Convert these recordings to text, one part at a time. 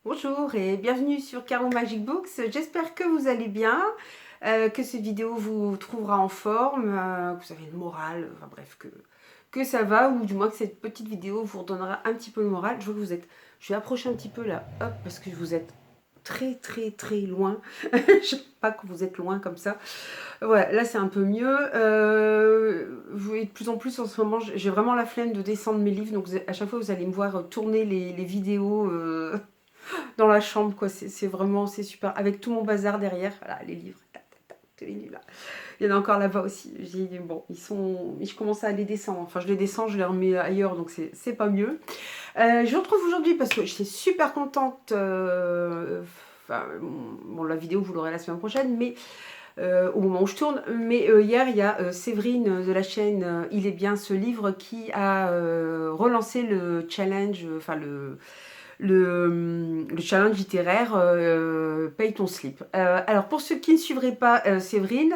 Bonjour et bienvenue sur Caro Magic Books. J'espère que vous allez bien, que cette vidéo vous trouvera en forme, que vous avez le moral, enfin bref, que ça va, ou du moins que cette petite vidéo vous redonnera un petit peu le moral. Je vois que vous êtes, je vais approcher un petit peu là, hop, parce que vous êtes très loin. Je sais pas que vous êtes loin comme ça. Voilà, là c'est un peu mieux. Vous voyez, de plus en plus en ce moment, j'ai vraiment la flemme de descendre mes livres, donc à chaque fois vous allez me voir tourner les vidéos. Dans la chambre, quoi. C'est vraiment, c'est super. Avec tout mon bazar derrière, voilà, les livres. Tac, tac, tac, tous les livres là. Il y en a encore là-bas aussi. J'ai dit, bon, ils sont. Je commence à les descendre. Enfin, je les descends, je les remets ailleurs, donc c'est pas mieux. Je vous retrouve aujourd'hui parce que je suis super contente. Enfin, bon, la vidéo, vous l'aurez la semaine prochaine, mais au moment où je tourne. Mais hier, il y a Séverine de la chaîne Il est bien ce livre qui a relancé le challenge, enfin le challenge littéraire Paye ton slip. Alors pour ceux qui ne suivraient pas Séverine,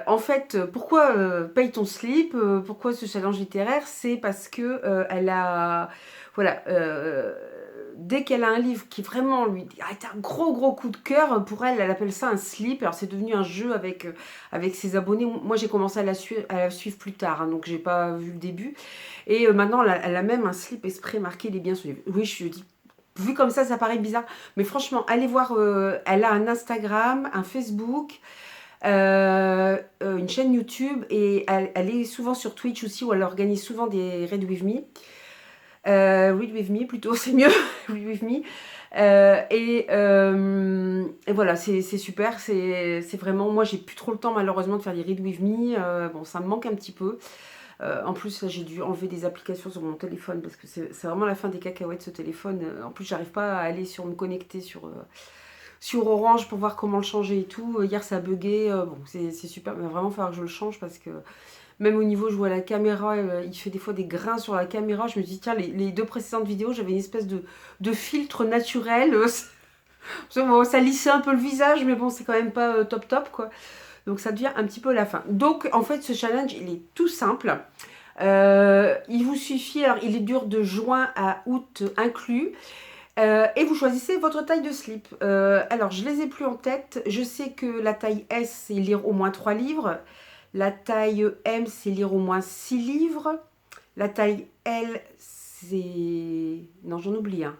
en fait, pourquoi Paye ton slip, pourquoi ce challenge littéraire, c'est parce que elle a, voilà, dès qu'elle a un livre qui vraiment lui a été un gros coup de cœur, pour elle, elle appelle ça un slip. Alors c'est devenu un jeu avec ses abonnés. Moi j'ai commencé à la suivre plus tard, hein, donc j'ai pas vu le début. Et maintenant elle a même un slip exprès marqué Il est bien ce livre. Oui, je dis vu comme ça paraît bizarre. Mais franchement, allez voir. Elle a un Instagram, un Facebook, une chaîne YouTube. Et elle est souvent sur Twitch aussi, où elle organise souvent des Read With Me. Read With Me plutôt, c'est mieux. Read With Me. Et voilà, c'est super. C'est vraiment. Moi, j'ai plus trop le temps malheureusement de faire des Read With Me. Bon, ça me manque un petit peu. En plus, là, j'ai dû enlever des applications sur mon téléphone parce que c'est vraiment la fin des cacahuètes ce téléphone. En plus, j'arrive pas à aller me connecter sur Orange pour voir comment le changer et tout. Hier, ça a bugué. Bon, c'est super, mais vraiment, il va falloir que je le change parce que même au niveau, je vois la caméra, il fait des fois des grains sur la caméra. Je me dis, tiens, les deux précédentes vidéos, j'avais une espèce de filtre naturel. Bon, ça lissait un peu le visage, mais bon, c'est quand même pas top quoi. Donc ça devient un petit peu la fin. Donc en fait, ce challenge, il est tout simple. Il vous suffit, alors il dure de juin à août inclus. Et vous choisissez votre taille de slip. Alors je les ai plus en tête. Je sais que la taille S, c'est lire au moins 3 livres. La taille M, c'est lire au moins 6 livres. La taille L, c'est... Non, j'en oublie un.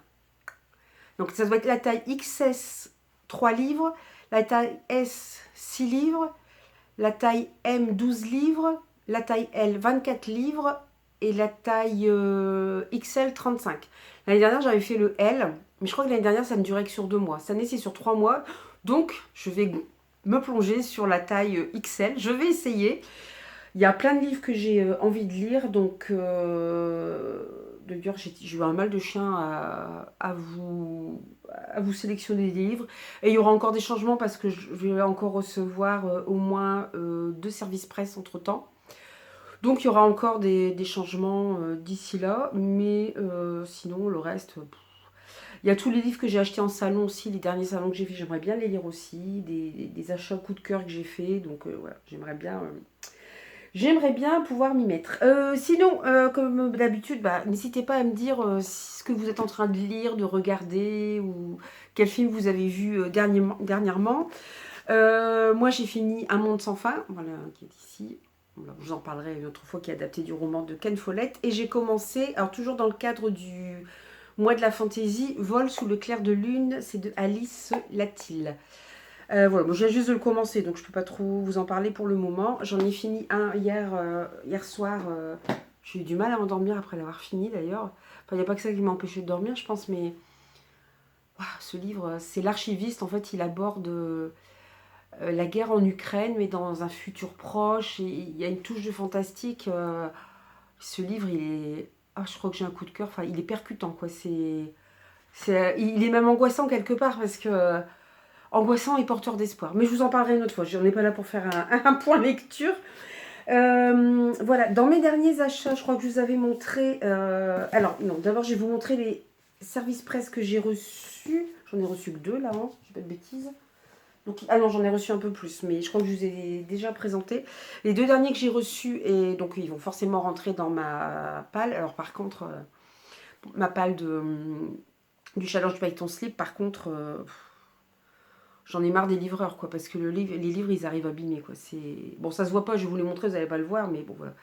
Donc ça doit être la taille XS, 3 livres. La taille S, 6 livres. La taille M, 12 livres. La taille L, 24 livres. Et la taille XL, 35. L'année dernière, j'avais fait le L. Mais je crois que l'année dernière, ça ne durait que sur 2 mois. Cette année, c'est sur 3 mois. Donc, je vais me plonger sur la taille XL. Je vais essayer. Il y a plein de livres que j'ai envie de lire. Donc, d'ailleurs, j'ai eu un mal de chien à vous sélectionner des livres. Et il y aura encore des changements parce que je vais encore recevoir au moins 2 services presse entre temps. Donc il y aura encore des changements d'ici là. Mais sinon, le reste. Il y a tous les livres que j'ai achetés en salon aussi, les derniers salons que j'ai fait, j'aimerais bien les lire aussi. Des achats coup de cœur que j'ai fait. Donc voilà, j'aimerais bien pouvoir m'y mettre. Sinon, comme d'habitude, n'hésitez pas à me dire ce que vous êtes en train de lire, de regarder, ou quel film vous avez vu dernièrement. Moi, j'ai fini Un monde sans fin, voilà, qui est ici. Voilà, je vous en parlerai une autre fois, qui est adapté du roman de Ken Follett. Et j'ai commencé, alors toujours dans le cadre du mois de la fantaisie, Vol sous le clair de lune, c'est de Alice Latil. Voilà, bon, je viens juste de le commencer, donc je ne peux pas trop vous en parler pour le moment. J'en ai fini un hier soir. J'ai eu du mal à m'endormir après l'avoir fini d'ailleurs. Enfin, il n'y a pas que ça qui m'a empêché de dormir, je pense, mais ce livre, c'est l'archiviste. En fait, il aborde la guerre en Ukraine, mais dans un futur proche. Et il y a une touche de fantastique. Ce livre, il est... Ah, je crois que j'ai un coup de cœur. Enfin, il est percutant, quoi. Il est même angoissant quelque part parce que angoissant et porteur d'espoir. Mais je vous en parlerai une autre fois. Je n'en ai pas là pour faire un point lecture. Voilà, dans mes derniers achats, je crois que je vous avais montré... alors, non, d'abord, je vais vous montrer les services presse que j'ai reçus. J'en ai reçu que 2, là, hein, je dis pas de bêtises. Donc, ah non, j'en ai reçu un peu plus, mais je crois que je vous ai déjà présenté. Les 2 derniers que j'ai reçus, et donc ils vont forcément rentrer dans ma palle. Alors par contre, ma palle du challenge du pailleton slip. Par contre, j'en ai marre des livreurs, quoi, parce que les livres, ils arrivent abîmés, quoi. Bon, ça se voit pas, je vais vous les montrer, vous n'allez pas le voir, mais bon, voilà.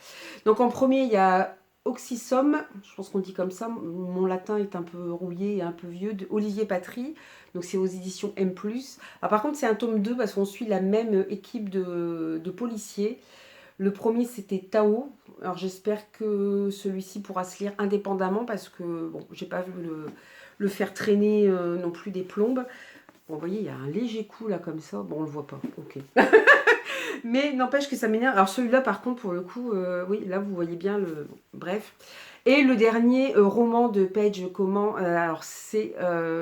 Donc en premier, il y a Oxysome, je pense qu'on dit comme ça, mon latin est un peu rouillé et un peu vieux, de Olivier Patry, donc c'est aux éditions M+. Ah, par contre, c'est un tome 2 parce qu'on suit la même équipe de policiers. Le premier, c'était Tao. Alors j'espère que celui-ci pourra se lire indépendamment parce que, bon, j'ai pas vu le faire traîner non plus des plombes. Bon, vous voyez, il y a un léger coup là comme ça. Bon, on le voit pas, ok. Mais n'empêche que ça m'énerve. Alors celui-là, par contre, pour le coup, oui, là, vous voyez bien le... Bref. Et le dernier roman de Page Comment, alors c'est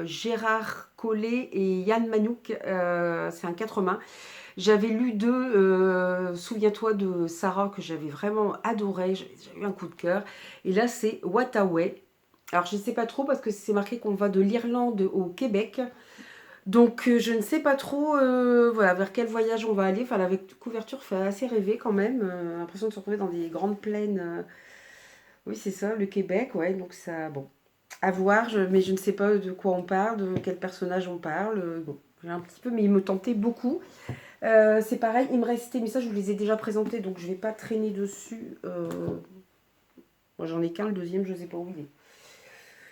Gérard Collet et Yann Manouk. C'est un 4 mains. J'avais lu Souviens-toi de Sarah, que j'avais vraiment adoré. J'ai eu un coup de cœur. Et là, c'est Wataway. Alors, je ne sais pas trop parce que c'est marqué qu'on va de l'Irlande au Québec. Donc, je ne sais pas trop voilà, vers quel voyage on va aller. Enfin, la couverture fait assez rêver quand même. L'impression de se retrouver dans des grandes plaines. Oui, c'est ça, le Québec. Ouais, donc ça, bon, à voir. Mais je ne sais pas de quoi on parle, de quel personnage on parle. Bon, j'ai un petit peu, mais il me tentait beaucoup. C'est pareil, il me restait, mais ça je vous les ai déjà présentés, donc je ne vais pas traîner dessus. Moi j'en ai qu'un, le deuxième, je ne sais pas où il est.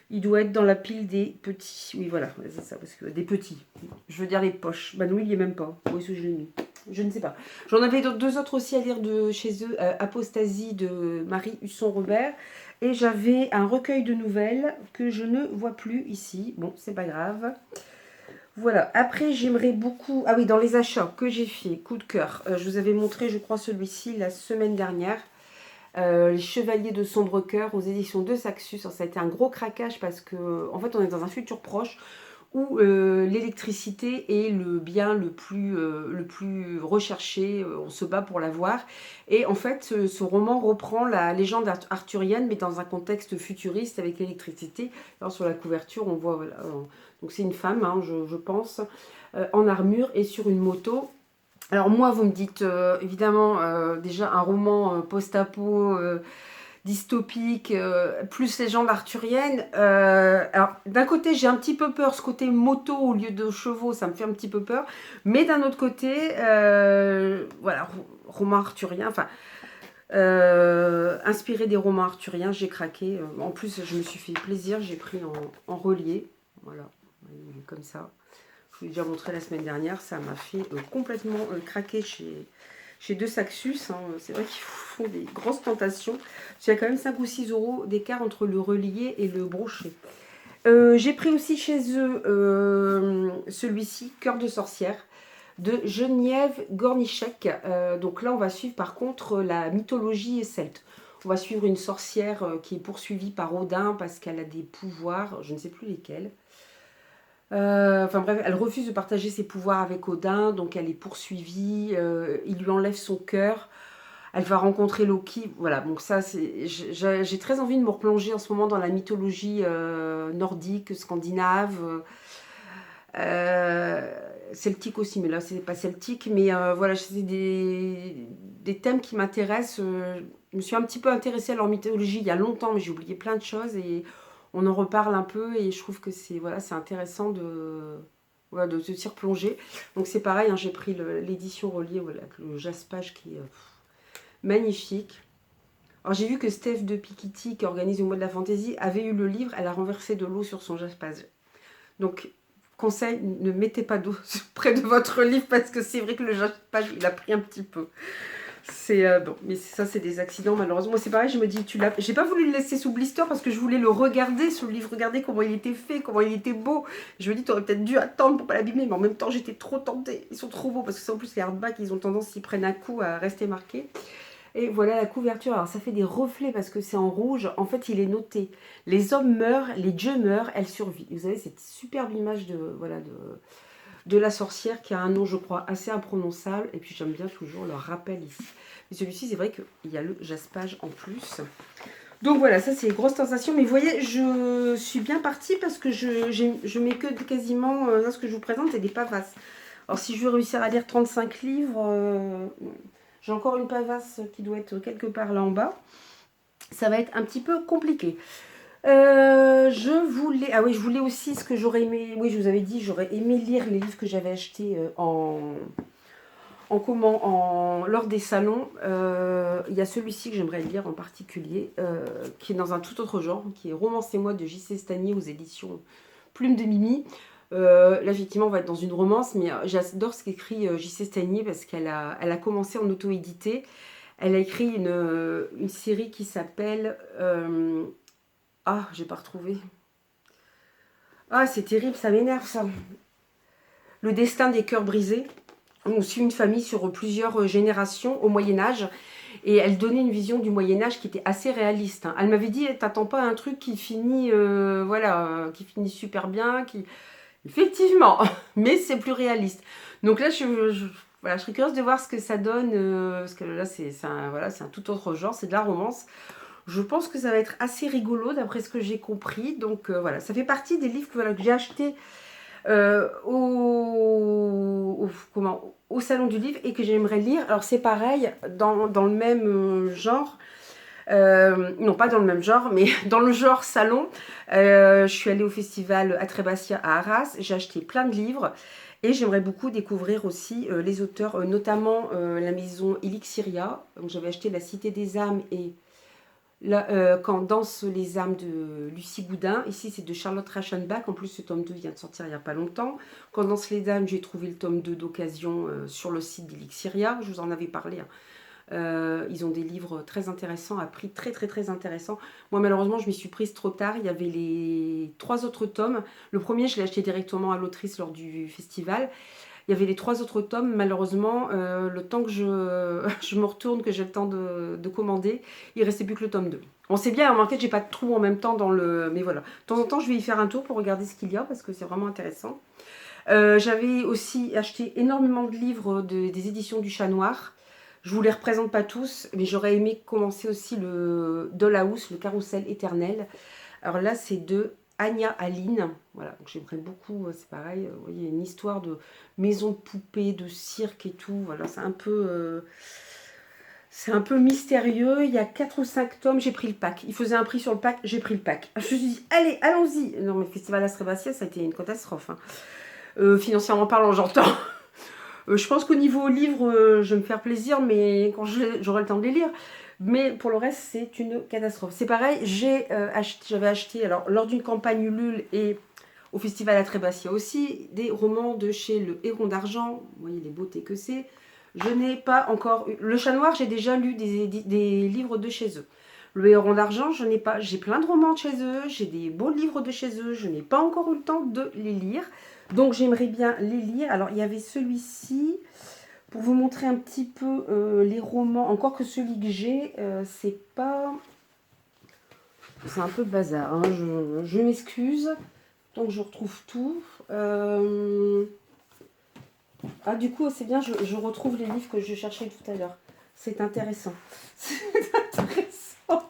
Il doit être dans la pile des petits. Oui, voilà, c'est ça, parce que des petits. Je veux dire les poches. Bah non, il n'y est même pas. Où est-ce que je l'ai mis? Je ne sais pas. J'en avais deux autres aussi à lire de chez eux. Apostasie de Marie Husson-Robert. Et j'avais un recueil de nouvelles que je ne vois plus ici. Bon, c'est pas grave. Voilà, après j'aimerais beaucoup... Ah oui, dans les achats que j'ai fait, coup de cœur. Je vous avais montré, je crois, celui-ci la semaine dernière. Les Chevaliers de Sombre Cœur aux éditions de Saxus. Alors, ça a été un gros craquage parce que, en fait, on est dans un futur proche où l'électricité est le bien le plus recherché. On se bat pour l'avoir. Et en fait, ce roman reprend la légende arthurienne, mais dans un contexte futuriste avec l'électricité. Alors, sur la couverture, on voit... Voilà, donc c'est une femme, hein, je pense, en armure et sur une moto. Alors moi, vous me dites, évidemment, déjà un roman post-apo, dystopique, plus légende arthurienne. Alors d'un côté, j'ai un petit peu peur, ce côté moto au lieu de chevaux, ça me fait un petit peu peur. Mais d'un autre côté, voilà, roman arthurien, enfin... inspiré des romans arthuriens, j'ai craqué. En plus, je me suis fait plaisir, j'ai pris en relié. Voilà, comme ça. Je vous l'ai déjà montré la semaine dernière, ça m'a fait complètement craquer chez De Saxus. Hein. C'est vrai qu'ils font des grosses tentations. Il y a quand même 5 ou 6 euros d'écart entre le relié et le brochet. J'ai pris aussi chez eux celui-ci, Cœur de sorcière, de Geneviève Gornichek. Donc là, on va suivre par contre la mythologie celte. On va suivre une sorcière qui est poursuivie par Odin parce qu'elle a des pouvoirs, je ne sais plus lesquels. Enfin bref, elle refuse de partager ses pouvoirs avec Odin, donc elle est poursuivie, il lui enlève son cœur, elle va rencontrer Loki, voilà, donc ça, j'ai très envie de me replonger en ce moment dans la mythologie nordique, scandinave, celtique aussi, mais là c'est pas celtique, mais voilà, c'est des thèmes qui m'intéressent, je me suis un petit peu intéressée à leur mythologie il y a longtemps, mais j'ai oublié plein de choses, et on en reparle un peu et je trouve que c'est voilà, c'est intéressant voilà, de s'y replonger. Donc c'est pareil, hein, j'ai pris l'édition reliée, voilà, avec le jaspage qui est magnifique. Alors j'ai vu que Steph de Pikitty, qui organise le mois de la fantaisie, avait eu le livre, elle a renversé de l'eau sur son jaspage. Donc conseil, ne mettez pas d'eau près de votre livre parce que c'est vrai que le jaspage, il a pris un petit peu. C'est bon, mais ça c'est des accidents malheureusement. Moi c'est pareil, je me dis tu l'as. J'ai pas voulu le laisser sous blister parce que je voulais le regarder ce livre, regarder comment il était fait, comment il était beau. Je me dis tu aurais peut-être dû attendre pour pas l'abîmer, mais en même temps j'étais trop tentée. Ils sont trop beaux parce que c'est en plus les hardbacks, ils ont tendance s'ils prennent un coup à rester marqués. Et voilà la couverture. Alors ça fait des reflets parce que c'est en rouge. En fait il est noté les hommes meurent, les dieux meurent, elles survivent. Vous avez cette superbe image de voilà de la sorcière qui a un nom, je crois, assez imprononçable. Et puis j'aime bien toujours le rappel ici. Mais celui-ci, c'est vrai qu'il y a le jaspage en plus. Donc voilà, ça c'est les grosses sensations. Mais vous voyez, je suis bien partie parce que je mets que quasiment, là ce que je vous présente, c'est des pavasses. Alors si je veux réussir à lire 35 livres, j'ai encore une pavasse qui doit être quelque part là en bas. Ça va être un petit peu compliqué. Ah oui, je voulais aussi ce que j'aurais aimé. Oui, je vous avais dit, j'aurais aimé lire les livres que j'avais achetés lors des salons. Il y a celui-ci que j'aimerais lire en particulier, qui est dans un tout autre genre, qui est Romancez-moi de J.C. Stanier aux éditions Plume de Mimi. Là, effectivement, on va être dans une romance, mais j'adore ce qu'écrit J.C. Stanier parce qu'elle a commencé en auto-édité. Elle a écrit une série qui s'appelle... ah, j'ai pas retrouvé. Ah, c'est terrible, ça m'énerve ça. Le destin des cœurs brisés. On suit une famille sur plusieurs générations au Moyen-Âge. Et elle donnait une vision du Moyen-Âge qui était assez réaliste. Hein. Elle m'avait dit, t'attends pas un truc qui finit, qui finit super bien, qui... Effectivement, mais c'est plus réaliste. Donc là, voilà, je serais curieuse de voir ce que ça donne, parce que là, c'est un tout autre genre, c'est de la romance. Je pense que ça va être assez rigolo d'après ce que j'ai compris. Donc voilà, ça fait partie des livres que j'ai achetés au salon du livre et que j'aimerais lire. Alors c'est pareil, dans le même genre, non pas dans le même genre, mais dans le genre salon, je suis allée au festival Atrebatia à Arras, j'ai acheté plein de livres et j'aimerais beaucoup découvrir aussi les auteurs, notamment la maison Elixiria. J'avais acheté La Cité des âmes et Quand dansent les âmes de Lucie Boudin. Ici, c'est de Charlotte Reichenbach. En plus, ce tome 2 vient de sortir il n'y a pas longtemps. Quand dansent les âmes, j'ai trouvé le tome 2 d'occasion sur le site d'Elixiria. Je vous en avais parlé. Hein. Ils ont des livres très intéressants, à prix très très très intéressant. Moi, malheureusement, je m'y suis prise trop tard. Il y avait les 3 autres tomes. Le premier, je l'ai acheté directement à l'autrice lors du festival. Il y avait les 3 autres tomes, malheureusement, le temps que je me retourne, que j'ai le temps de commander, il ne restait plus que le tome 2. On sait bien, en fait, j'ai pas de trou en même temps dans le... Mais voilà, de temps en temps, je vais y faire un tour pour regarder ce qu'il y a, parce que c'est vraiment intéressant. J'avais aussi acheté énormément de livres des éditions du Chat Noir. Je vous les représente pas tous, mais j'aurais aimé commencer aussi le Dollhouse, le Carrousel éternel. Alors là, c'est de Anya Aline. Voilà, donc j'aimerais beaucoup, c'est pareil, vous voyez, une histoire de maison de poupée, de cirque et tout. Voilà, c'est un peu mystérieux. Il y a 4 ou 5 tomes, j'ai pris le pack. Il faisait un prix sur le pack, j'ai pris le pack. Je me suis dit, allez, allons-y. Non, mais Festival Astrébatia, ça a été une catastrophe. Hein. Financièrement parlant, j'entends. Je pense qu'au niveau livre, je vais me faire plaisir, mais quand j'aurai le temps de les lire. Mais pour le reste, c'est une catastrophe. C'est pareil, j'avais acheté, alors lors d'une campagne Ulule et au Festival Atrebatia aussi, des romans de chez Le Héron d'Argent. Vous voyez les beautés que c'est. Je n'ai pas encore eu... Le Chat Noir, j'ai déjà lu des livres de chez eux. Le Héron d'Argent, je n'ai pas... J'ai plein de romans de chez eux, j'ai des beaux livres de chez eux, je n'ai pas encore eu le temps de les lire. Donc j'aimerais bien les lire. Alors il y avait celui-ci, pour vous montrer un petit peu les romans, encore que celui que j'ai, c'est pas... C'est un peu bazar, hein. Je m'excuse, tant que je retrouve tout. Ah du coup c'est bien, je retrouve les livres que je cherchais tout à l'heure. C'est intéressant. C'est intéressant.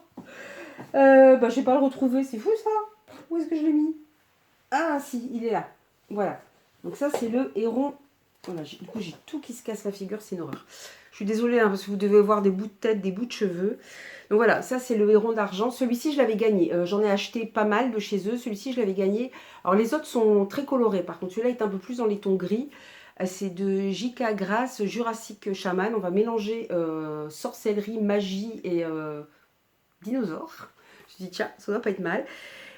Je vais pas le retrouver, c'est fou ça. Où est-ce que je l'ai mis? Ah si, il est là. Voilà. Donc ça, c'est le Héron. Voilà, du coup, j'ai tout qui se casse la figure, c'est une horreur. Je suis désolée, hein, parce que vous devez voir des bouts de tête, des bouts de cheveux. Donc voilà, ça, c'est le Héron d'Argent. Celui-ci, je l'avais gagné. J'en ai acheté pas mal de chez eux. Celui-ci, je l'avais gagné. Alors, les autres sont très colorés. Par contre, celui-là est un peu plus dans les tons gris. C'est de J.K. Grasse, Jurassic Shaman. On va mélanger sorcellerie, magie et dinosaures. Je dis, tiens, ça doit pas être mal.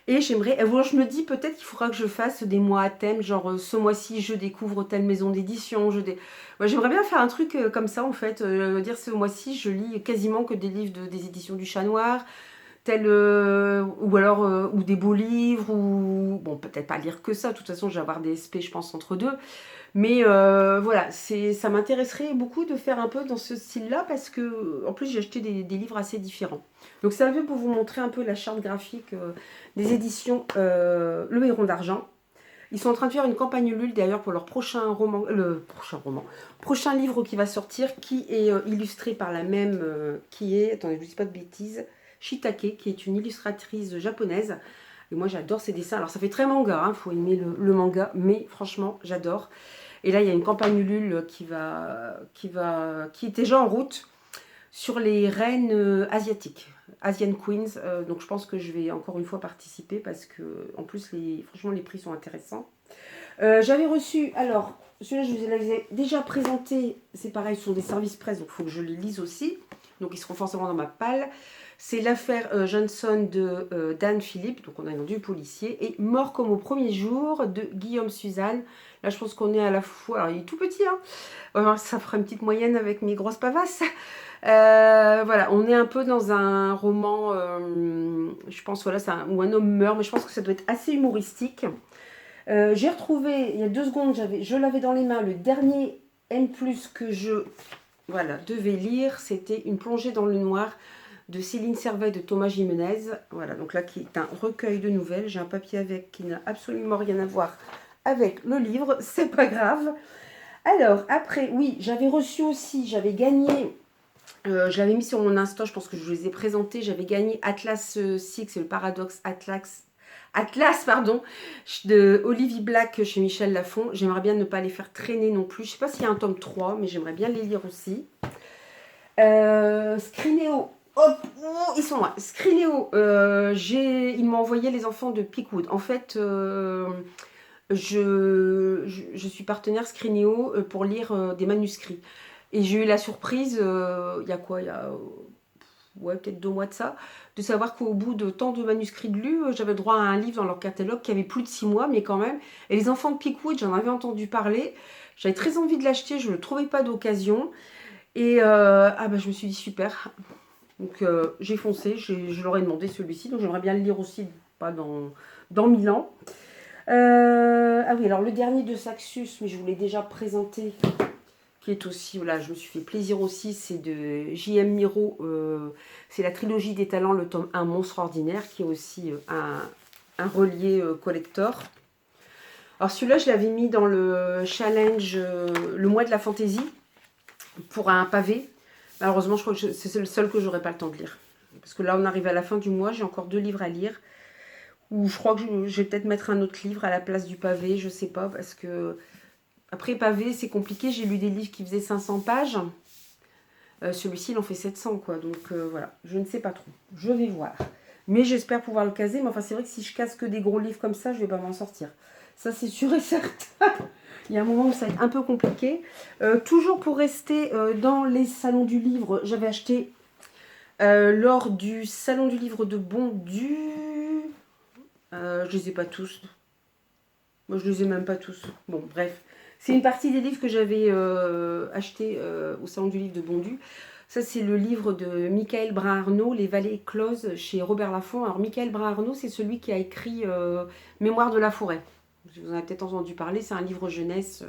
Et j'aimerais, je me dis peut-être qu'il faudra que je fasse des mois à thème, genre ce mois-ci je découvre telle maison d'édition. J'aimerais bien faire un truc comme ça en fait, dire ce mois-ci je lis quasiment que des livres des éditions du Chat Noir, ou alors ou des beaux livres, ou bon peut-être pas lire que ça, de toute façon je vais avoir des SP je pense entre deux. Mais voilà, ça m'intéresserait beaucoup de faire un peu dans ce style-là parce que, en plus, j'ai acheté des livres assez différents. Donc, c'est un peu pour vous montrer un peu la charte graphique des éditions Le Héron d'Argent. Ils sont en train de faire une campagne Ulule d'ailleurs pour leur prochain roman, prochain livre qui va sortir, qui est illustré par la même, qui est, attendez, je ne vous dis pas de bêtises, Shitake, qui est une illustratrice japonaise. Et moi, j'adore ses dessins. Alors, ça fait très manga, il faut aimer le manga, mais franchement, j'adore. Et là, il y a une campagne Ulule qui est déjà en route sur les reines asiatiques, Asian Queens. Donc je pense que je vais encore une fois participer parce que en plus franchement les prix sont intéressants. J'avais reçu, alors celui-là je vous les ai déjà présenté, c'est pareil, ce sont des services presse, donc il faut que je les lise aussi. Donc ils seront forcément dans ma palle. C'est l'affaire Johnson de Dan Philippe, donc on a du policier, et Mort comme au premier jour de Guillaume Suzanne. Là je pense qu'on est à la fois, alors il est tout petit, hein, ça fera une petite moyenne avec mes grosses pavasses. Voilà, on est un peu dans un roman, je pense, voilà, où un homme meurt, mais je pense que ça doit être assez humoristique. J'ai retrouvé, il y a 2 secondes, je l'avais dans les mains, le dernier N+, que je devais lire, c'était Une plongée dans le noir de Céline Servet de Thomas Jimenez. Voilà, donc là qui est un recueil de nouvelles. J'ai un papier avec qui n'a absolument rien à voir avec le livre, c'est pas grave. Alors, après, oui, j'avais reçu aussi, j'avais gagné, je l'avais mis sur mon Insta, je pense que je vous les ai présentés, j'avais gagné Atlas 6, c'est le paradoxe Atlas, pardon, de Olivier Black chez Michel Lafon. J'aimerais bien ne pas les faire traîner non plus. Je ne sais pas s'il y a un tome 3, mais j'aimerais bien les lire aussi. Scrinéo. Hop, oh, ils sont là. Scrinéo, ils m'ont envoyé Les Enfants de Pickwood. En fait, je suis partenaire Scrinéo pour lire des manuscrits. Et j'ai eu la surprise, il y a quoi, il y a peut-être 2 mois de ça, de savoir qu'au bout de tant de manuscrits lus, j'avais droit à un livre dans leur catalogue qui avait plus de 6 mois, mais quand même. Et Les Enfants de Pickwood, j'en avais entendu parler. J'avais très envie de l'acheter, je ne le trouvais pas d'occasion. Et je me suis dit super. Donc j'ai foncé, je leur ai demandé celui-ci, donc j'aimerais bien le lire aussi, pas dans 1000 ans. Ah oui, alors le dernier de Saxus, mais je vous l'ai déjà présenté, qui est aussi, voilà, je me suis fait plaisir aussi, c'est de J.M. Miro, c'est la trilogie des talents, le tome 1, Monstre ordinaire, qui est aussi un relié collector. Alors celui-là, je l'avais mis dans le challenge, le mois de la fantaisie, pour un pavé. Malheureusement, je crois que c'est le seul que j'aurai pas le temps de lire. Parce que là, on arrive à la fin du mois, j'ai encore 2 livres à lire. Ou je crois que je vais peut-être mettre un autre livre à la place du pavé, je sais pas, parce que... Après, pavé, c'est compliqué. J'ai lu des livres qui faisaient 500 pages. Celui-ci, il en fait 700, quoi. Donc, voilà, je ne sais pas trop. Je vais voir. Mais j'espère pouvoir le caser. Mais enfin, c'est vrai que si je casse que des gros livres comme ça, je ne vais pas m'en sortir. Ça, c'est sûr et certain. Il y a un moment où ça va être un peu compliqué. Toujours pour rester dans les salons du livre, j'avais acheté lors du salon du livre de Bondu. Je les ai pas tous. Moi, je les ai même pas tous. Bon, bref. C'est une partie des livres que j'avais acheté au salon du livre de Bondu. Ça, c'est le livre de Michael Brun-Arnaud, Les Vallées closes, chez Robert Laffont. Alors, Michael Brun-Arnaud, c'est celui qui a écrit Mémoire de la forêt. Vous en avez peut-être entendu parler. C'est un livre jeunesse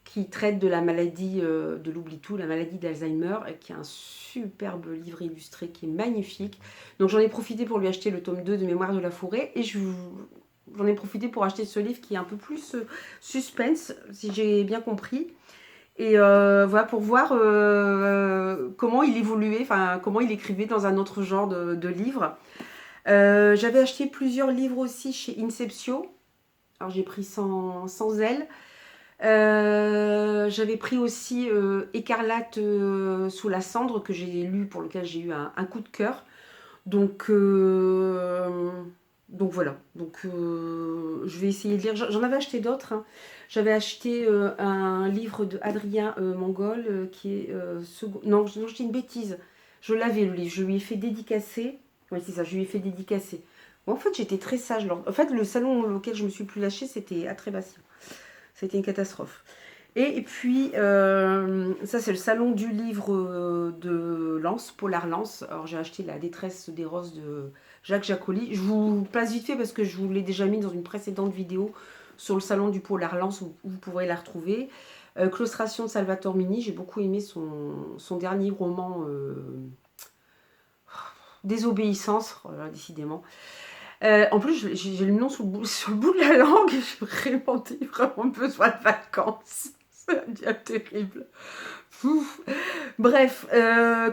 qui traite de la maladie de l'oubli-tout, la maladie d'Alzheimer, qui est un superbe livre illustré qui est magnifique. Donc, j'en ai profité pour lui acheter le tome 2 de Mémoire de la forêt. Et j'en ai profité pour acheter ce livre qui est un peu plus suspense, si j'ai bien compris. Et voilà, pour voir comment il évoluait, enfin comment il écrivait dans un autre genre de livre. J'avais acheté plusieurs livres aussi chez Inceptio. Alors j'ai pris sans zèle. J'avais pris aussi Écarlate sous la cendre, que j'ai lu, pour lequel j'ai eu un coup de cœur. Donc voilà, je vais essayer de lire. J'en avais acheté d'autres, hein. J'avais acheté un livre de Adrien Mangol qui est second... Non, je dis une bêtise. Je l'avais le livre, je lui ai fait dédicacer. Oui, c'est ça, je lui ai fait dédicacer. Bon, en fait, j'étais très sage. En fait, le salon auquel je me suis plus lâchée, c'était à Trébastien. C'était une catastrophe. Et puis, ça c'est le salon du livre de Lens, Polar Lens. Alors j'ai acheté La détresse des roses de Jacques Jacoli. Je vous passe vite fait parce que je vous l'ai déjà mis dans une précédente vidéo sur le salon du Polar Lens, où vous pourrez la retrouver. Claustration de Salvatore Mini, j'ai beaucoup aimé son dernier roman, Désobéissance, décidément. En plus, j'ai le nom sur le bout de la langue et j'ai vraiment besoin de vacances. Ça devient terrible. Ouf. Bref,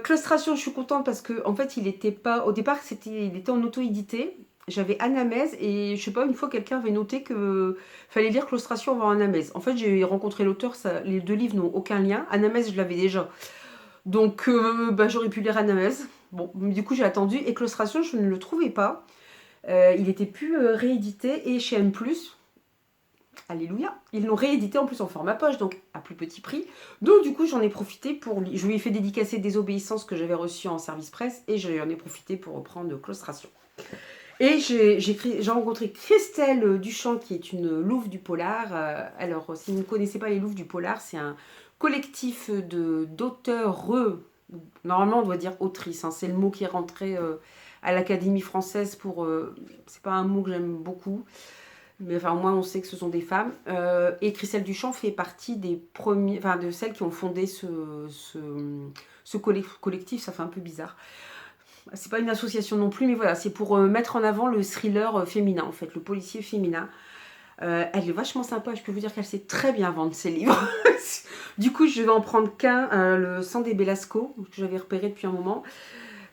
Claustration, je suis contente parce que en fait, il était pas. Au départ, il était en auto-édité. J'avais Anamèse et je sais pas, une fois quelqu'un avait noté que fallait lire Claustration avant Anamèse. En fait, j'ai rencontré l'auteur, les 2 livres n'ont aucun lien. Anamèse, je l'avais déjà. Donc, bah, j'aurais pu lire Annamaise. Bon, du coup, j'ai attendu. Et Claustration, je ne le trouvais pas. Il était plus réédité. Et chez M+, alléluia, ils l'ont réédité en plus en format poche, donc à plus petit prix. Donc, du coup, j'en ai profité pour... Je lui ai fait dédicacer Désobéissance que j'avais reçu en service presse. Et j'en ai profité pour reprendre Claustration. Et j'ai rencontré Christelle Duchamp, qui est une louve du polar. Alors, si vous ne connaissez pas les louves du polar, c'est un collectif d'auteurs, normalement on doit dire autrices, hein, c'est le mot qui est rentré à l'Académie française pour... c'est pas un mot que j'aime beaucoup, mais enfin au moins on sait que ce sont des femmes. Et Christelle Duchamp fait partie des premiers, enfin de celles qui ont fondé ce collectif, ça fait un peu bizarre. C'est pas une association non plus, mais voilà, c'est pour mettre en avant le thriller féminin, en fait, le policier féminin. Elle est vachement sympa, je peux vous dire qu'elle sait très bien vendre ses livres. Du coup, je vais en prendre qu'un, le Sang des Belasco, que j'avais repéré depuis un moment.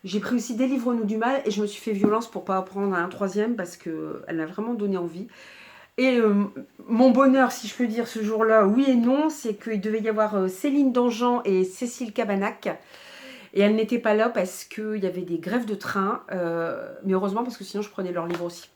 J'ai pris aussi Délivre-nous du mal et je me suis fait violence pour pas en prendre un troisième parce qu'elle m'a vraiment donné envie. Et mon bonheur, si je peux dire, ce jour-là, oui et non, c'est qu'il devait y avoir Céline Dangean et Cécile Cabanac. Et elles n'étaient pas là parce qu'il y avait des grèves de train. Mais heureusement, parce que sinon, je prenais leur livre aussi.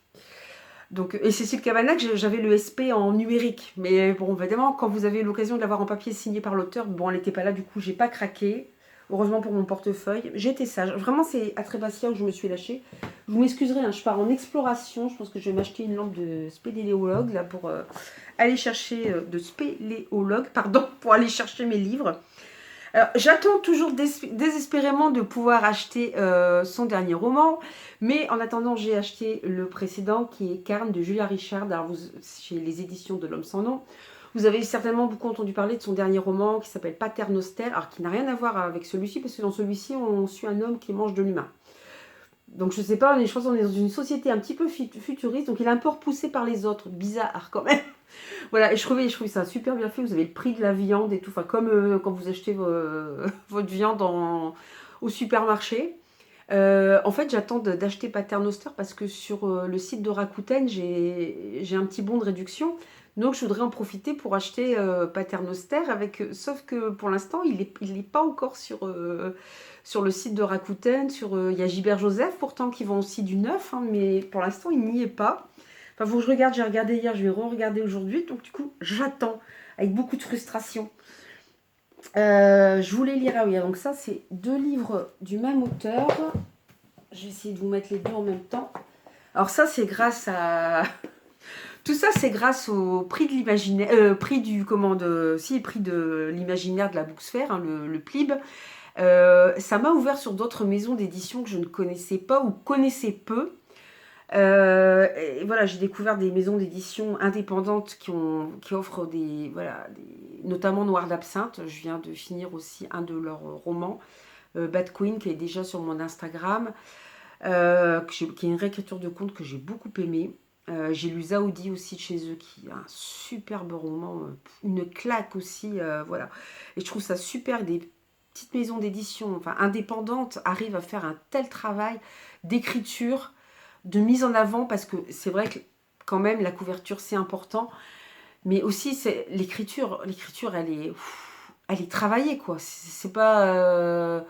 Donc, et Cécile Cabanac, j'avais le SP en numérique. Mais bon, évidemment, quand vous avez l'occasion de l'avoir en papier signé par l'auteur, bon, elle n'était pas là, du coup, j'ai pas craqué. Heureusement pour mon portefeuille. J'étais sage. Vraiment, c'est à Trépacia où je me suis lâchée. Vous m'excuserez, hein, je pars en exploration. Je pense que je vais m'acheter une lampe de spéléologue là, pour aller chercher... de spéléologue, pardon, pour aller chercher mes livres. Alors, j'attends toujours désespérément de pouvoir acheter son dernier roman, mais en attendant, j'ai acheté le précédent qui est Carne de Julia Richard, alors chez les éditions de L'Homme sans nom. Vous avez certainement beaucoup entendu parler de son dernier roman qui s'appelle Paternoster, alors qui n'a rien à voir avec celui-ci, parce que dans celui-ci, on suit un homme qui mange de l'humain. Donc je sais pas, je pense qu'on est dans une société un petit peu futuriste, donc il est un peu repoussé par les autres, bizarre quand même. Voilà, et je trouvais ça super bien fait. Vous avez le prix de la viande et tout, enfin comme quand vous achetez votre viande au supermarché. En fait, j'attends d'acheter Paternoster parce que sur le site de Rakuten, j'ai un petit bon de réduction. Donc, je voudrais en profiter pour acheter Paternoster, sauf que pour l'instant, il est pas encore sur le site de Rakuten. Il y a Gilbert Joseph pourtant qui vend aussi du neuf, hein, mais pour l'instant, il n'y est pas. Enfin, faut que je regarde, j'ai regardé hier, je vais re-regarder aujourd'hui. Donc, du coup, j'attends avec beaucoup de frustration. Je voulais lire, ah oui, donc ça, c'est 2 livres du même auteur. Je vais essayer de vous mettre les deux en même temps. Alors, ça, c'est grâce à. Tout ça, c'est grâce au prix de l'imaginaire. Prix de l'imaginaire de la Booksphère, hein, le PLIB. Ça m'a ouvert sur d'autres maisons d'édition que je ne connaissais pas ou connaissais peu. Et voilà, j'ai découvert des maisons d'édition indépendantes qui offrent notamment Noir d'Absinthe. Je viens de finir aussi un de leurs romans, Bad Queen, qui est déjà sur mon Instagram, qui est une réécriture de conte que j'ai beaucoup aimé. J'ai lu Zaoudi aussi de chez eux, qui est un superbe roman, une claque aussi, voilà. Et je trouve ça super, des petites maisons d'édition, enfin indépendantes, arrivent à faire un tel travail d'écriture, de mise en avant, parce que c'est vrai que quand même la couverture c'est important, mais aussi c'est l'écriture elle est travaillée quoi. C'est pas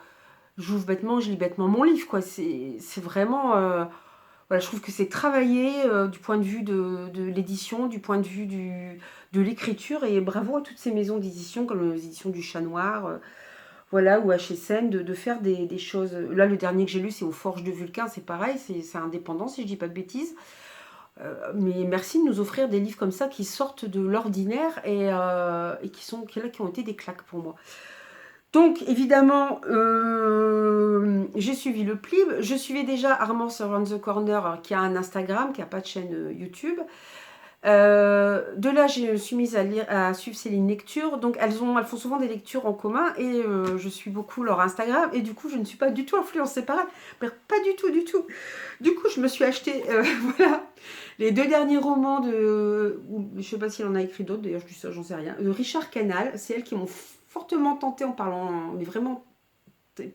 j'ouvre bêtement, je lis bêtement mon livre quoi. C'est vraiment voilà, je trouve que c'est travaillé du point de vue de l'édition, du point de vue de l'écriture, et bravo à toutes ces maisons d'édition comme les éditions du Chat Noir, voilà, ou HSM, de faire des choses. Là, le dernier que j'ai lu, c'est aux Forges de Vulcain, c'est pareil, c'est indépendant, si je dis pas de bêtises. Mais merci de nous offrir des livres comme ça qui sortent de l'ordinaire et qui ont été des claques pour moi. Donc, évidemment, j'ai suivi le PLIB. Je suivais déjà Armand Around the Corner, qui a un Instagram, qui n'a pas de chaîne YouTube. De là, je me suis mise à suivre Céline Lecture. Donc, elles font souvent des lectures en commun et je suis beaucoup leur Instagram. Et du coup, je ne suis pas du tout influencée par elles. Mais pas du tout, du tout. Du coup, je me suis acheté voilà, les 2 derniers romans de... Je ne sais pas s'il en a écrit d'autres, d'ailleurs, je dis ça, j'en sais rien. De Richard Canal. C'est elles qui m'ont fortement tentée en parlant, mais vraiment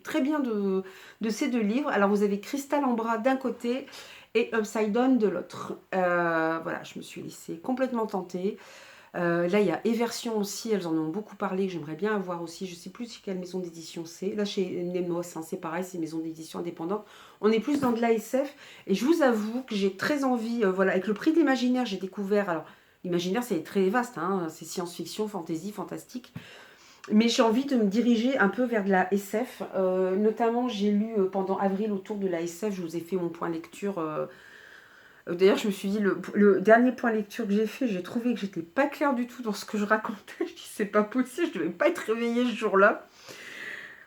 très bien de ces 2 livres. Alors, vous avez Cristal en bras d'un côté et Upside Down de l'autre. Voilà, je me suis laissée complètement tenter. Là, il y a Eversion aussi, elles en ont beaucoup parlé, que j'aimerais bien avoir aussi. Je ne sais plus quelle maison d'édition c'est. Là, chez Nemos, hein, c'est pareil, c'est une maison d'édition indépendante. On est plus dans de l'ASF. Et je vous avoue que j'ai très envie, voilà, avec le prix de l'imaginaire, j'ai découvert. Alors, l'imaginaire, c'est très vaste, hein, c'est science-fiction, fantasy, fantastique. Mais j'ai envie de me diriger un peu vers de la SF. Notamment, j'ai lu pendant avril autour de la SF, je vous ai fait mon point lecture. D'ailleurs, je me suis dit, le dernier point lecture que j'ai fait, j'ai trouvé que j'étais pas claire du tout dans ce que je racontais. Je dis, c'est pas possible, je devais pas être réveillée ce jour-là.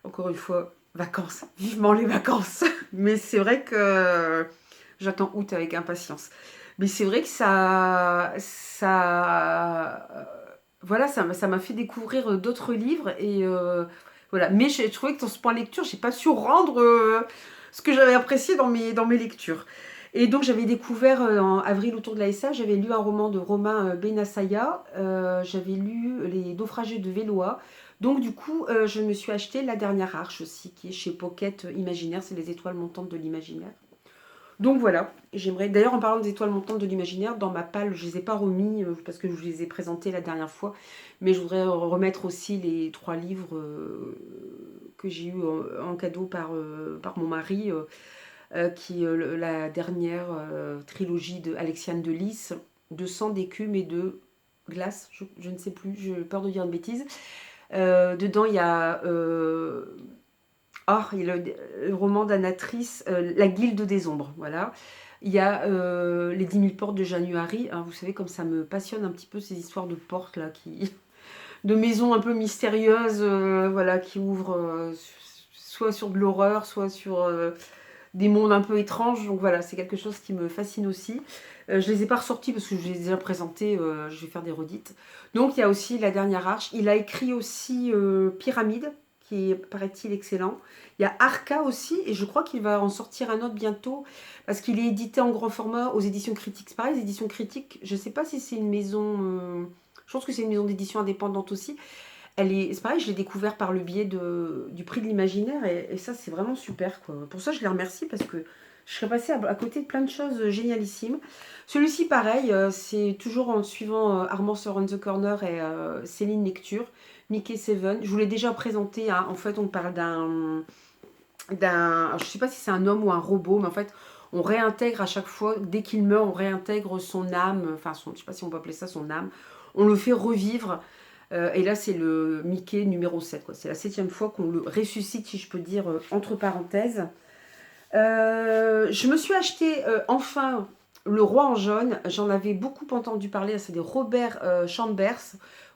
Encore une fois, vacances, vivement les vacances. Mais c'est vrai que j'attends août avec impatience. Mais c'est vrai que voilà, ça m'a fait découvrir d'autres livres et voilà. Mais j'ai trouvé que dans ce point lecture, j'ai pas su rendre ce que j'avais apprécié dans mes lectures. Et donc j'avais découvert en avril autour de la SA, j'avais lu un roman de Romain Benassaya, j'avais lu Les naufragés de Véloa. Donc du coup, je me suis acheté La Dernière Arche aussi, qui est chez Pocket Imaginaire, c'est les étoiles montantes de l'imaginaire. Donc voilà, j'aimerais. D'ailleurs, en parlant des étoiles montantes de l'imaginaire, dans ma palle, je ne les ai pas remis parce que je vous les ai présentés la dernière fois, mais je voudrais remettre aussi les 3 livres que j'ai eu en cadeau par mon mari, qui est la dernière trilogie de Alexiane de Lys, de sang, d'écume et de glace, je ne sais plus, j'ai peur de dire une bêtise. Dedans, il y a il y a le roman d'Anatrice, La Guilde des Ombres, voilà. Il y a Les 10 000 portes de January, hein, vous savez comme ça me passionne un petit peu ces histoires de portes là, de maisons un peu mystérieuses, voilà, qui ouvrent soit sur de l'horreur, soit sur des mondes un peu étranges. Donc voilà, c'est quelque chose qui me fascine aussi. Je les ai pas ressortis parce que je les ai déjà présentés, je vais faire des redites. Donc il y a aussi La Dernière Arche. Il a écrit aussi Pyramide, qui est, paraît-il, excellent. Il y a Arca aussi, et je crois qu'il va en sortir un autre bientôt, parce qu'il est édité en grand format aux éditions critiques. C'est pareil, les éditions critiques, je ne sais pas si c'est une maison... je pense que c'est une maison d'édition indépendante aussi. C'est pareil, je l'ai découvert par le biais du prix de l'imaginaire, et ça, c'est vraiment super, quoi. Pour ça, je les remercie, parce que je serais passée à côté de plein de choses génialissimes. Celui-ci, pareil, c'est toujours en suivant Armand Around the Corner et Céline Lecture, Mickey Seven. Je vous l'ai déjà présenté, hein. En fait, on parle je sais pas si c'est un homme ou un robot, mais en fait, on réintègre à chaque fois, dès qu'il meurt, on réintègre son âme, enfin, je sais pas si on peut appeler ça son âme, on le fait revivre. Et là, c'est le Mickey numéro 7, quoi. C'est la 7e fois qu'on le ressuscite, si je peux dire, entre parenthèses. Je me suis acheté enfin Le Roi en jaune. J'en avais beaucoup entendu parler. C'est de Robert Chambers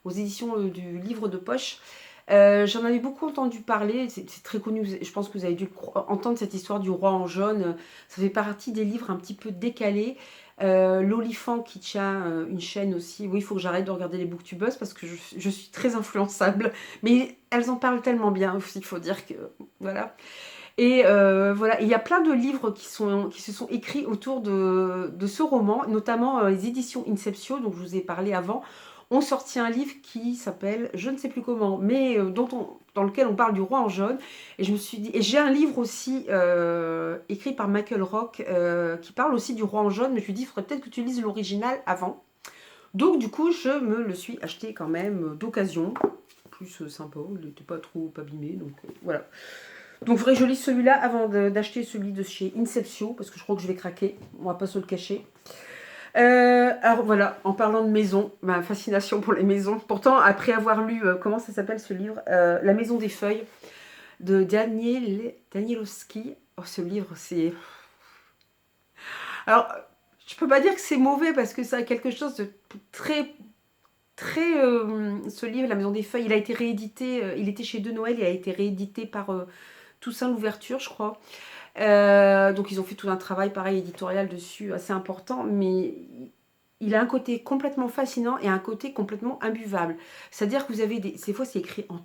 aux éditions du Livre de Poche. J'en avais beaucoup entendu parler. C'est très connu. Je pense que vous avez dû entendre cette histoire du Roi en jaune. Ça fait partie des livres un petit peu décalés. L'olifant qui tient une chaîne aussi. Oui, il faut que j'arrête de regarder les booktubeuses parce que je suis très influençable. Mais elles en parlent tellement bien aussi, il faut dire que... Voilà. Et voilà, il y a plein de livres qui se sont écrits autour de ce roman, notamment les éditions Inceptio, dont je vous ai parlé avant, ont sorti un livre qui s'appelle, je ne sais plus comment, mais dans lequel on parle du roi en jaune. Et je me suis dit, et j'ai un livre aussi écrit par Michael Rock qui parle aussi du roi en jaune, mais je lui dis, il faudrait peut-être que tu lises l'original avant. Donc du coup, je me le suis acheté quand même d'occasion, plus sympa, il n'était pas trop abîmé, donc voilà. Donc il faudrait que je lise celui-là avant d'acheter celui de chez Inceptio, parce que je crois que je vais craquer, on va pas se le cacher. Alors voilà, en parlant de maison, ma fascination pour les maisons. Pourtant, après avoir lu, comment ça s'appelle ce livre, La Maison des Feuilles, de Danielowski. Oh, ce livre, c'est... Alors, je peux pas dire que c'est mauvais, parce que ça a quelque chose de très... ce livre, La Maison des Feuilles, il a été réédité, il était chez De Noël, il a été réédité par Toussaint Louverture, je crois. Donc ils ont fait tout un travail pareil éditorial dessus assez important, mais il a un côté complètement fascinant et un côté complètement imbuvable. C'est-à-dire que vous avez des fois c'est écrit en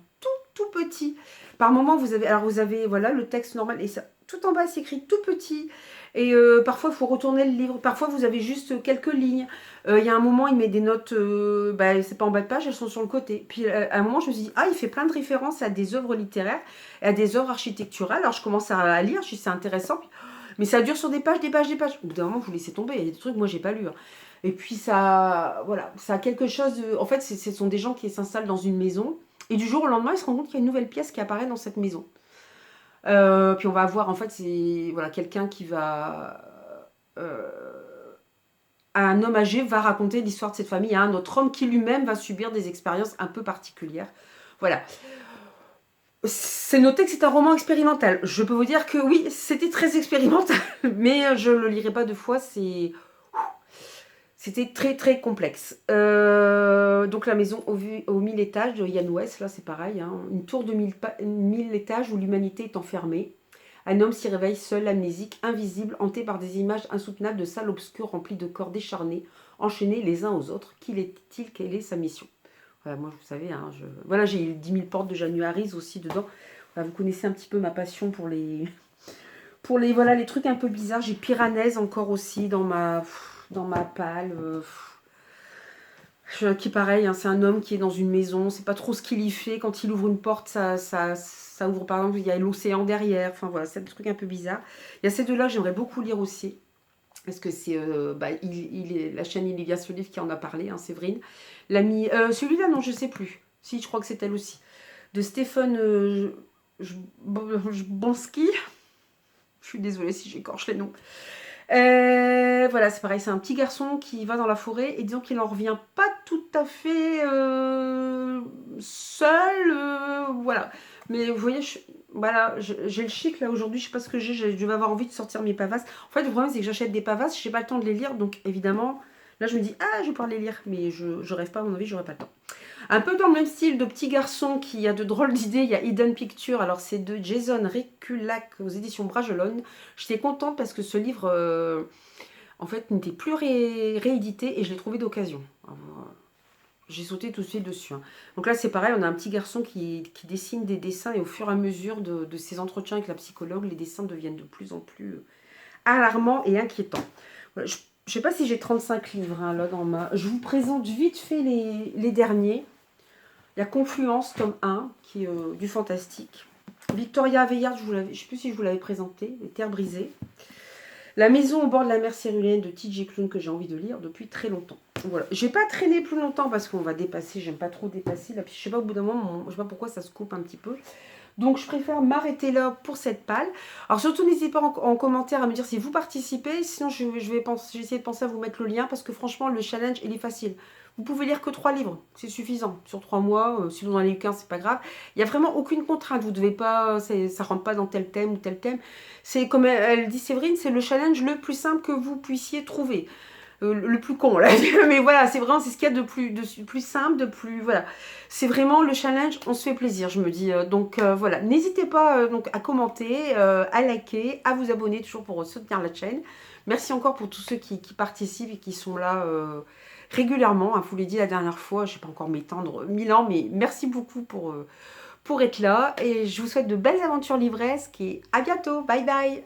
tout petit. Par moment vous avez voilà le texte normal et ça, tout en bas c'est écrit tout petit. Et parfois il faut retourner le livre. Parfois vous avez juste quelques lignes. Il y a un moment il met des notes, c'est pas en bas de page, elles sont sur le côté. Puis à un moment je me suis dit il fait plein de références à des œuvres littéraires et à des œuvres architecturales. Alors je commence à lire, je dis c'est intéressant. Mais ça dure sur des pages, des pages, des pages. Au bout d'un moment vous laissez tomber. Il y a des trucs que moi j'ai pas lu. Hein. Et puis ça, voilà, ça a quelque chose de... En fait, ce sont des gens qui s'installent dans une maison, et du jour au lendemain, ils se rendent compte qu'il y a une nouvelle pièce qui apparaît dans cette maison. Puis on va avoir, en fait, c'est voilà, quelqu'un qui va... euh, un homme âgé va raconter l'histoire de cette famille à un autre homme qui lui-même va subir des expériences un peu particulières. Voilà. C'est noté que c'est un roman expérimental. Je peux vous dire que oui, c'était très expérimental, mais je ne le lirai pas deux fois, c'était très très complexe. Donc la maison aux 1000 étages de Ian West, là c'est pareil, hein, une tour de 1000 étages où l'humanité est enfermée. Un homme s'y réveille seul, amnésique, invisible, hanté par des images insoutenables de salles obscures remplies de corps décharnés, enchaînés les uns aux autres. Qui est-il? Quelle est sa mission? Voilà, moi, vous savez, hein, voilà, j'ai eu 10 000 portes de Januaris aussi dedans. Voilà, vous connaissez un petit peu ma passion pour les, voilà, les trucs un peu bizarres. J'ai Piranèse encore aussi dans ma palle. Qui pareil, hein, c'est un homme qui est dans une maison, c'est pas trop ce qu'il y fait. Quand il ouvre une porte, ça ouvre, par exemple, il y a l'océan derrière. Enfin voilà, c'est un truc un peu bizarre. Il y a ces deux-là, j'aimerais beaucoup lire aussi. Parce que c'est la chaîne Il y a ce livre qui en a parlé, hein, Séverine. Celui-là, non, je sais plus. Si, je crois que c'est elle aussi. De Stephen Jbonski. Je suis désolée si j'écorche les noms. Voilà, c'est pareil, c'est un petit garçon qui va dans la forêt et disons qu'il n'en revient pas tout à fait seul. Voilà. Mais vous voyez, voilà, j'ai le chic là aujourd'hui, je sais pas ce que j'ai, je vais avoir envie de sortir mes pavasses. En fait, le problème c'est que j'achète des pavasses, je n'ai pas le temps de les lire, donc évidemment, là je me dis, ah, je vais pouvoir les lire, mais je rêve pas, à mon avis, j'aurai pas le temps. Un peu dans le même style de petit garçon qui a de drôles d'idées, il y a Hidden Picture, alors c'est de Jason Reculak aux éditions Bragelonne. J'étais contente parce que ce livre, en fait, n'était plus réédité et je l'ai trouvé d'occasion. J'ai sauté tout de suite dessus. Hein. Donc là, c'est pareil, on a un petit garçon qui dessine des dessins et au fur et à mesure de ses entretiens avec la psychologue, les dessins deviennent de plus en plus alarmants et inquiétants. Voilà, je ne sais pas si j'ai 35 livres hein, là dans ma... Je vous présente vite fait les derniers. Il y a Confluence, tome 1, qui est du fantastique. Victoria Aveyard, je ne sais plus si je vous l'avais présenté, Les Terres brisées. La maison au bord de la mer Céruléenne de T.J. Klune que j'ai envie de lire depuis très longtemps. Voilà. Je vais pas traîner plus longtemps parce qu'on va dépasser, j'aime pas trop dépasser. Là, puis je sais pas, au bout d'un moment, je sais pas pourquoi ça se coupe un petit peu. Donc je préfère m'arrêter là pour cette palle. Alors surtout n'hésitez pas en commentaire à me dire si vous participez. Sinon je vais essayer de penser à vous mettre le lien parce que franchement le challenge il est facile. Vous pouvez lire que 3 livres, c'est suffisant. Sur 3 mois, si vous en avez eu 15, c'est pas grave. Il n'y a vraiment aucune contrainte. Vous devez pas, ça rentre pas dans tel thème ou tel thème. C'est comme elle dit Séverine, c'est le challenge le plus simple que vous puissiez trouver. Le plus con là, mais voilà, c'est vraiment, c'est ce qu'il y a de plus simple, de plus, voilà. C'est vraiment le challenge, on se fait plaisir, je me dis. Donc voilà, n'hésitez pas donc à commenter, à liker, à vous abonner toujours pour soutenir la chaîne. Merci encore pour tous ceux qui participent et qui sont là régulièrement. Hein, je vous l'ai dit la dernière fois, je ne vais pas encore m'étendre 1000 ans, mais merci beaucoup pour être là. Et je vous souhaite de belles aventures livresques et à bientôt. Bye bye.